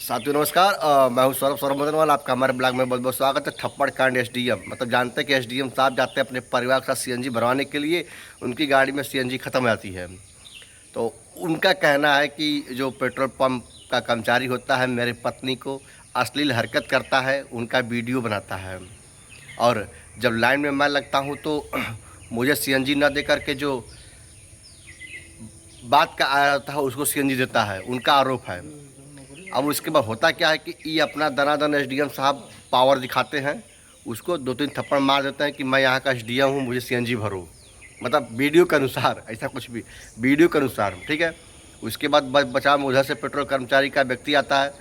साथियों नमस्कार। मैं हूं सौरभ मदनवाल। आपका हमारे ब्लॉग में बहुत बहुत स्वागत है। थप्पड़ कांड एसडीएम मतलब जानते हैं कि एसडीएम साहब जाते हैं अपने परिवार के साथ सीएनजी भरवाने के लिए। उनकी गाड़ी में सीएनजी ख़त्म हो जाती है तो उनका कहना है कि जो पेट्रोल पंप का कर्मचारी होता है मेरी पत्नी को अश्लील हरकत करता है, उनका वीडियो बनाता है और जब लाइन में मैं लगता हूँ तो मुझे सीएनजी न दे करके जो बात का आया था उसको सीएनजी देता है, उनका आरोप है। अब उसके बाद होता क्या है कि ये अपना दनादन एसडीएम साहब पावर दिखाते हैं, उसको दो तीन थप्पड़ मार देते हैं कि मैं यहाँ का एसडीएम हूँ, मुझे सीएनजी भरो। मतलब वीडियो के अनुसार, ऐसा कुछ भी वीडियो के अनुसार, ठीक है। उसके बाद बचाव में उधर से पेट्रोल कर्मचारी का व्यक्ति आता है,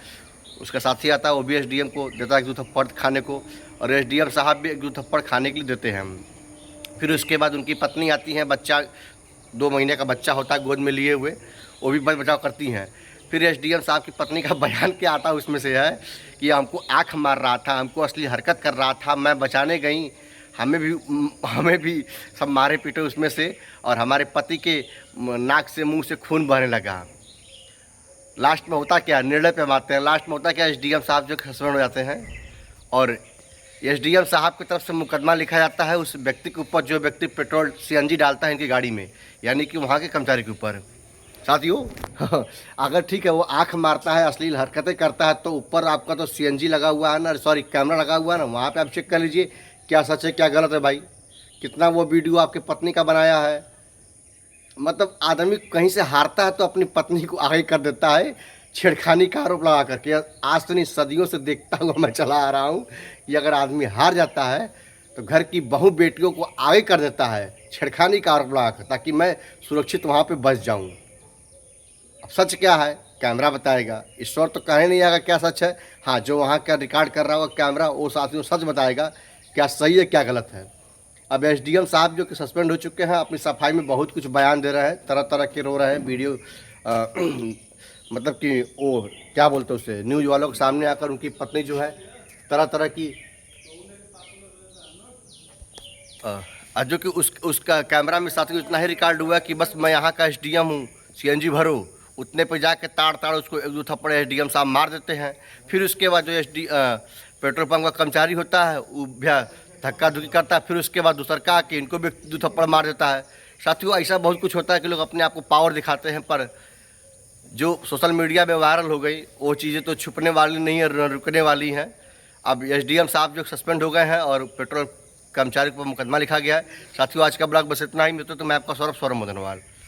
उसका साथी आता है, वो भी एसडीएम को देता है एक दो थप्पड़ खाने को और एसडीएम साहब भी एक दो थप्पड़ खाने के लिए देते हैं। फिर उसके बाद उनकी पत्नी आती हैं, बच्चा 2 महीने का बच्चा होता है गोद में लिए हुए, वो भी बचाव करती हैं। फिर एसडीएम साहब की पत्नी का बयान क्या आता है उसमें से है कि हमको आँख मार रहा था, हमको असली हरकत कर रहा था, मैं बचाने गई, हमें भी सब मारे पीटे उसमें से और हमारे पति के नाक से मुंह से खून बहने लगा। लास्ट में होता क्या, निर्णय पे आते हैं, लास्ट में होता क्या, एसडीएम साहब जो सस्पेंड हो जाते हैं और एसडीएम साहब की तरफ से मुकदमा लिखा जाता है उस व्यक्ति के ऊपर जो व्यक्ति पेट्रोल सीएनजी डालता है इनकी गाड़ी में, यानी कि वहाँ के कर्मचारी के ऊपर। साथियों अगर ठीक है वो आंख मारता है, अश्लील हरकतें करता है तो ऊपर आपका तो सीएनजी लगा हुआ है ना, सॉरी कैमरा लगा हुआ है ना, वहाँ पे आप चेक कर लीजिए क्या सच है क्या गलत है। भाई कितना वो वीडियो आपकी पत्नी का बनाया है। मतलब आदमी कहीं से हारता है तो अपनी पत्नी को आगे कर देता है छेड़खानी का आरोप लगा करके। आज तो नहीं सदियों से देखता हुआ मैं चला आ रहा हूँ कि अगर आदमी हार जाता है तो घर की बहू बेटियों को आगे कर देता है छेड़खानी का आरोप लगा कर, ताकि मैं सुरक्षित वहाँ पे बच जाऊँ। अब सच क्या है कैमरा बताएगा, ईश्वर तो कहे नहीं आएगा क्या सच है। हाँ, जो वहाँ का रिकॉर्ड कर रहा होगा कैमरा वो साथियों सच बताएगा क्या सही है क्या गलत है। अब एसडीएम साहब जो कि सस्पेंड हो चुके हैं अपनी सफाई में बहुत कुछ बयान दे रहे हैं, तरह तरह के रो रहे हैं वीडियो मतलब कि वो क्या बोलते हैं उसे, न्यूज़ वालों के सामने आकर उनकी पत्नी जो है तरह तरह की जो कि उसका कैमरा में साथियों इतना ही रिकॉर्ड हुआ कि बस मैं यहाँ का एसडीएम हूँ, सीएनजी भरो, उतने पे जाके ताड़ ताड़ उसको एक दो थप्पड़ एसडीएम साहब मार देते हैं। फिर उसके बाद जो पेट्रोल पंप का कर्मचारी होता है वो धक्का धुक्की करता है, फिर उसके बाद दूसर का आके इनको भी दो थप्पड़ मार देता है। साथियों ऐसा बहुत कुछ होता है कि लोग अपने आप को पावर दिखाते हैं, पर जो सोशल मीडिया में वायरल हो गई वो चीज़ें तो छुपने वाली नहीं है, रुकने वाली हैं। अब एसडीएम साहब जो सस्पेंड हो गए हैं और पेट्रोल कर्मचारी पर मुकदमा लिखा गया है। साथियों आज का ब्लॉग बस इतना ही। मिलते तो मैं आपका सौरभ मदनवाल।